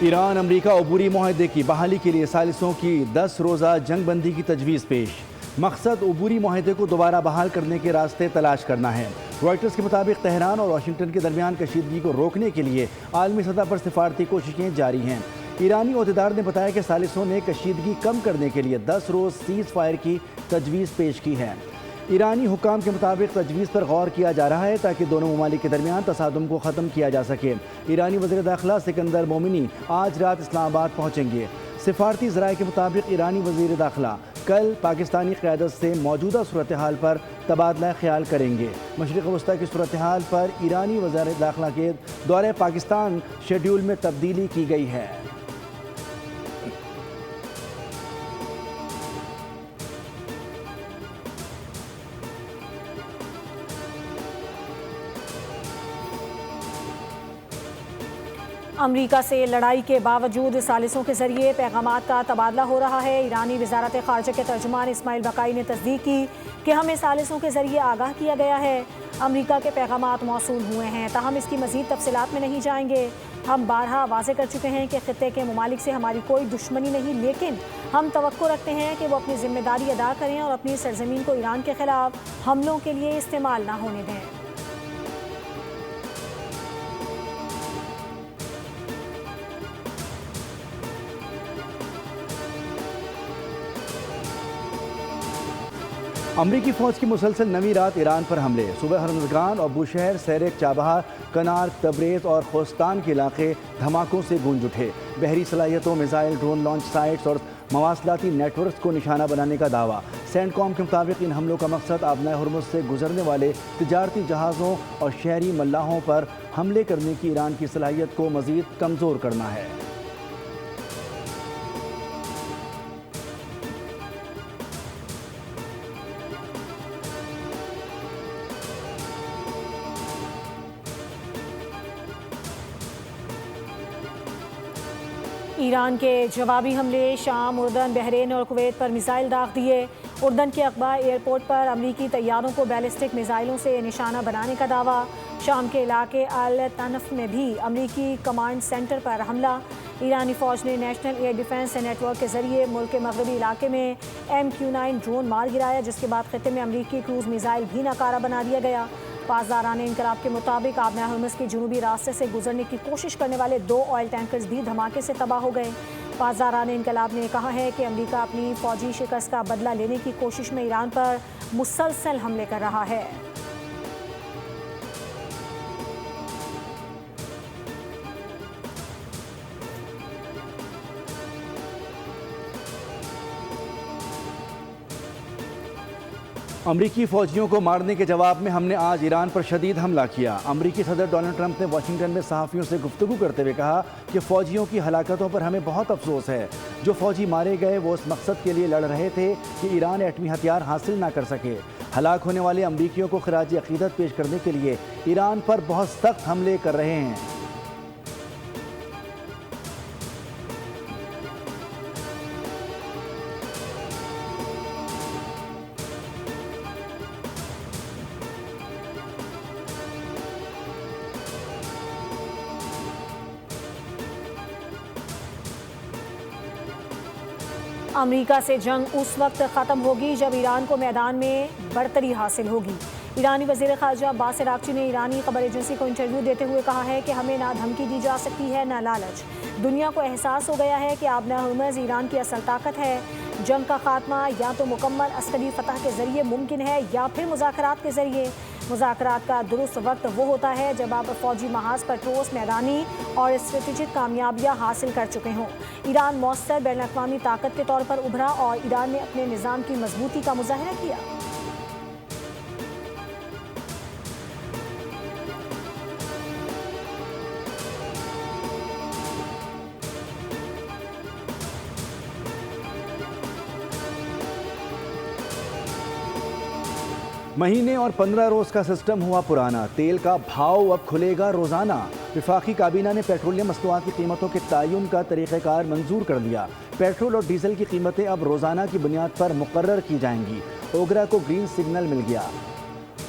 Iran अमरीका अबूरी मुआहदे की बहाली के लिए सालिसों की 10 रोज़ा जंग बंदी की तजवीज़ पेश। मकसद अबूरी मुआहदे को दोबारा बहाल करने के रास्ते तलाश करना है। रॉयटर्स के मुताबिक तेहरान और वाशिंगटन के दरमियान कशीदगी को रोकने के लिए आलमी सतह पर सिफारती कोशिशें जारी हैं। ईरानी अहदेदार ने बताया कि सालिसों ने कशीदगी कम करने के लिए 10 रोज़ सीज़ फायर की तजवीज़ पेश की है। ईरानी हुक्काम के मुताबिक तजवीज़ पर गौर किया जा रहा है ताकि दोनों ममालिक के दरमियान तसादुम को ख़त्म किया जा सके। ईरानी वज़ीर दाखिला सिकंदर मोमिनी आज रात इस्लामाबाद पहुँचेंगे। सिफारती ज़राए के मुताबिक ईरानी वज़ीर दाखिला कल पाकिस्तानी क़यादत से मौजूदा सूरत हाल पर तबादला ख्याल करेंगे। मशरिक़ वस्ता की सूरत हाल पर ईरानी वज़ीर दाखिला के दौरे पाकिस्तान शेड्यूल में तब्दीली की गई है। अमरीका से लड़ाई के बावजूद सालिसों के जरिए पैगामात का तबादला हो रहा है। ईरानी वज़ारत ख़ारजा के तर्जुमान इस्माइल बकाई ने तस्दीक की कि हमें सालिसों के जरिए आगाह किया गया है। अमरीका के पैगामात मौसूल हुए हैं, ताहम इसकी मज़ीद तफसीलात में नहीं जाएंगे। हम बारहा वाज़े कर चुके हैं कि ख़ित्ते के ममालिक से हमारी कोई दुश्मनी नहीं, लेकिन हम तवक्को रखते हैं कि वो अपनी ज़िम्मेदारी अदा करें और अपनी सरज़मीन को ईरान के ख़िलाफ़ हमलों के लिए इस्तेमाल ना होने दें। अमरीकी फ़ौज की मुसलसल नवी रात ईरान पर हमले। सुबह हरमज़गान और बुशहर, सैरेक, चाबहा, कनार, तबरेज़ और खोस्तान के इलाके धमाकों से गूंज उठे। बहरी सलाहियतों, मिसाइल, ड्रोन लॉन्च साइट्स और मवासलाती नेटवर्क्स को निशाना बनाने का दावा। सेंटकॉम के मुताबिक इन हमलों का मकसद आबनाए हुर्मुज़ से गुजरने वाले तिजारती जहाज़ों और शहरी मल्लाहों पर हमले करने की ईरान की सलाहियत को मज़ीद कमज़ोर करना है। ईरान के जवाबी हमले शाम, उर्दन, बहरीन और कुवैत पर मिसाइल दाग दिए। उर्दन के अक़बा एयरपोर्ट पर अमरीकी तैयारों को बैलिस्टिक मिसाइलों से निशाना बनाने का दावा। शाम के इलाके अल तनफ में भी अमरीकी कमांड सेंटर पर हमला। ईरानी फ़ौज ने नेशनल एयर डिफेंस नेटवर्क के जरिए मुल्क के मगरबी इलाके में MQ-9 ड्रोन मार गिराया, जिसके बाद खित्ते में अमरीकी क्रूज़ मिसाइल भी नाकारा बना दिया गया। पासदारान इनकलाब के मुताबिक आबनाए हुर्मुज़ के जनूबी रास्ते से गुजरने की कोशिश करने वाले 2 ऑयल टैंकर्स भी धमाके से तबाह हो गए। पासदारान इनकलाब ने कहा है कि अमरीका अपनी फ़ौजी शिकस्त का बदला लेने की कोशिश में ईरान पर मुसलसल हमले कर रहा है। अमरीकी फ़ौजियों को मारने के जवाब में हमने आज ईरान पर शदीद हमला किया। अमरीकी सदर डोनाल्ड ट्रंप ने वाशिंगटन में सहाफ़ियों से गुफ्तगू करते हुए कहा कि फ़ौजियों की हलाकतों पर हमें बहुत अफसोस है। जो फ़ौजी मारे गए वो इस मकसद के लिए लड़ रहे थे कि ईरान एटमी हथियार हासिल ना कर सके। हलाक होने वाले अमरीकियों को खिराज अक़ीदत पेश करने के लिए ईरान पर बहुत सख्त हमले कर रहे हैं। अमरीका से जंग उस वक्त ख़त्म होगी जब ईरान को मैदान में बढ़तरी हासिल होगी। ईरानी वज़ीर ख़ारजा अब्बास अराग़ची ने ईरानी ख़बर एजेंसी को इंटरव्यू देते हुए कहा है कि हमें ना धमकी दी जा सकती है ना लालच। दुनिया को एहसास हो गया है कि आबनाए हुर्मुज़ ईरान की असल ताकत है। जंग का खात्मा या तो मुकम्मल अस्करी फतह के ज़रिए मुमकिन है या फिर मुज़ाकरात के ज़रिए। मुज़ाकरात का दुरुस्त वक्त वो होता है जब आप फ़ौजी महाज पर ठोस मैदानी और स्ट्रेटेजिक कामयाबियाँ हासिल कर चुके हों। ईरान मौसर बैनुल-अक़वामी ताकत के तौर पर उभरा और ईरान ने अपने निज़ाम की मजबूती का मुज़ाहरा किया। महीने और 15 रोज़ का सिस्टम हुआ पुराना। तेल का भाव अब खुलेगा रोज़ाना। वफाकी काबीना ने पेट्रोलियम मसनूआत की कीमतों के तयन का तरीक़ाकार मंजूर कर दिया। पेट्रोल और डीजल की कीमतें अब रोज़ाना की बुनियाद पर मुकर्रर की जाएंगी। ओगरा को ग्रीन सिग्नल मिल गया।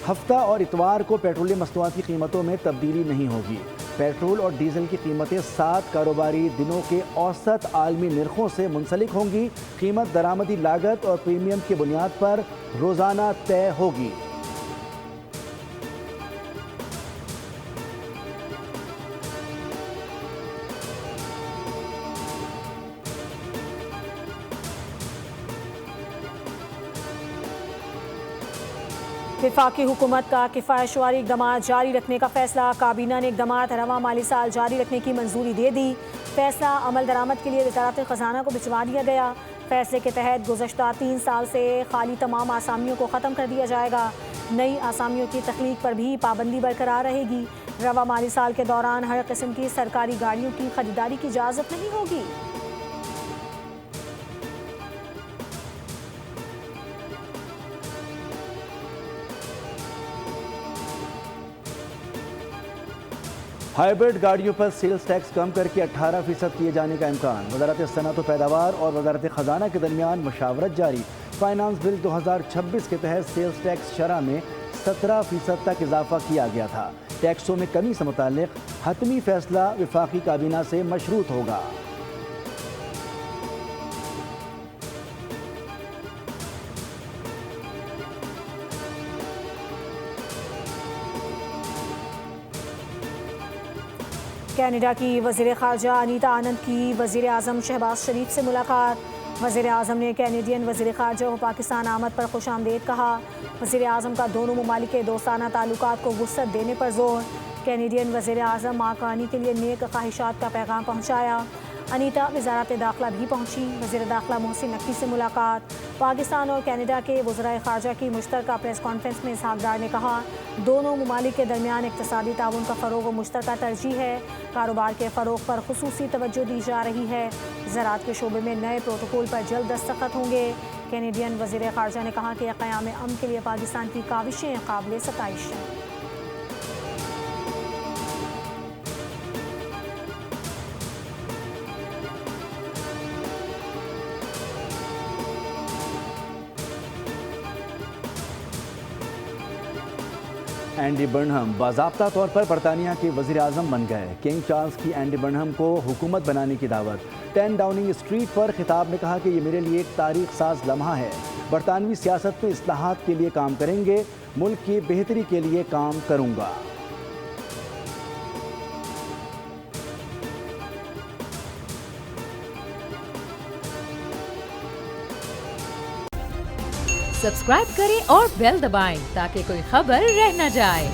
हफ्ता और इतवार को पेट्रोलियम मसनूआत की कीमतों में तब्दीली नहीं होगी। پیٹرول اور ڈیزل کی قیمتیں 7 کاروباری دنوں کے اوسط عالمی نرخوں سے منسلک ہوں گی۔ قیمت درآمدی لاگت اور پریمیم کی بنیاد پر روزانہ طے ہوگی۔ وفاقی حکومت کا کفایت شماری اقدامات جاری رکھنے کا فیصلہ۔ کابینہ نے اقدامات رواں مالی سال جاری رکھنے کی منظوری دے دی۔ فیصلہ عمل درآمد کے لیے وزارت خزانہ کو بھجوا دیا گیا۔ فیصلے کے تحت گزشتہ 3 سال سے خالی تمام آسامیوں کو ختم کر دیا جائے گا۔ نئی آسامیوں کی تخلیق پر بھی پابندی برقرار رہے گی۔ رواں مالی سال کے دوران ہر قسم کی سرکاری گاڑیوں کی خریداری کی اجازت نہیں ہوگی۔ ہائیبرڈ گاڑیوں پر سیلز ٹیکس کم کر کے 18% کیے جانے کا امکان۔ وزارت صنعت و پیداوار اور وزارت خزانہ کے درمیان مشاورت جاری۔ فائنانس بل 2026 کے تحت سیلز ٹیکس شرح میں 17% تک اضافہ کیا گیا تھا۔ ٹیکسوں میں کمی سے متعلق حتمی فیصلہ وفاقی کابینہ سے مشروط ہوگا۔ کینیڈا کی وزیر خارجہ انیتا آنند کی وزیر اعظم شہباز شریف سے ملاقات۔ وزیر اعظم نے کینیڈین وزیر خارجہ کو پاکستان آمد پر خوش آمدید کہا۔ وزیر اعظم کا دونوں ممالک کے دوستانہ تعلقات کو وسعت دینے پر زور۔ کینیڈین وزیر اعظم ماں کہانی کے لیے نیک خواہشات کا پیغام پہنچایا۔ انیتا وزارت داخلہ بھی پہنچی۔ وزیر داخلہ محسن نقوی سے ملاقات۔ پاکستان اور کینیڈا کے وزرائے خارجہ کی مشترکہ پریس کانفرنس میں اسحاق ڈار نے کہا دونوں ممالک کے درمیان اقتصادی تعاون کا فروغ و مشترکہ ترجیح ہے۔ کاروبار کے فروغ پر خصوصی توجہ دی جا رہی ہے۔ زراعت کے شعبے میں نئے پروٹوکول پر جلد دستخط ہوں گے۔ کینیڈین وزیر خارجہ نے کہا کہ قیام امن کے لیے پاکستان کی کاوشیں قابل ستائش ہیں۔ اینڈی برنہم باضابطہ طور پر برطانیہ کے وزیر اعظم بن گئے۔ کنگ چارلز کی اینڈی برنہم کو حکومت بنانے کی دعوت۔ 10 ڈاؤننگ اسٹریٹ پر خطاب میں کہا کہ یہ میرے لیے ایک تاریخ ساز لمحہ ہے۔ برطانوی سیاست میں اصلاحات کے لیے کام کریں گے، ملک کی بہتری کے لیے کام کروں گا۔ سبسکرائب کریں اور بیل دبائیں تاکہ کوئی خبر رہ نہ جائے۔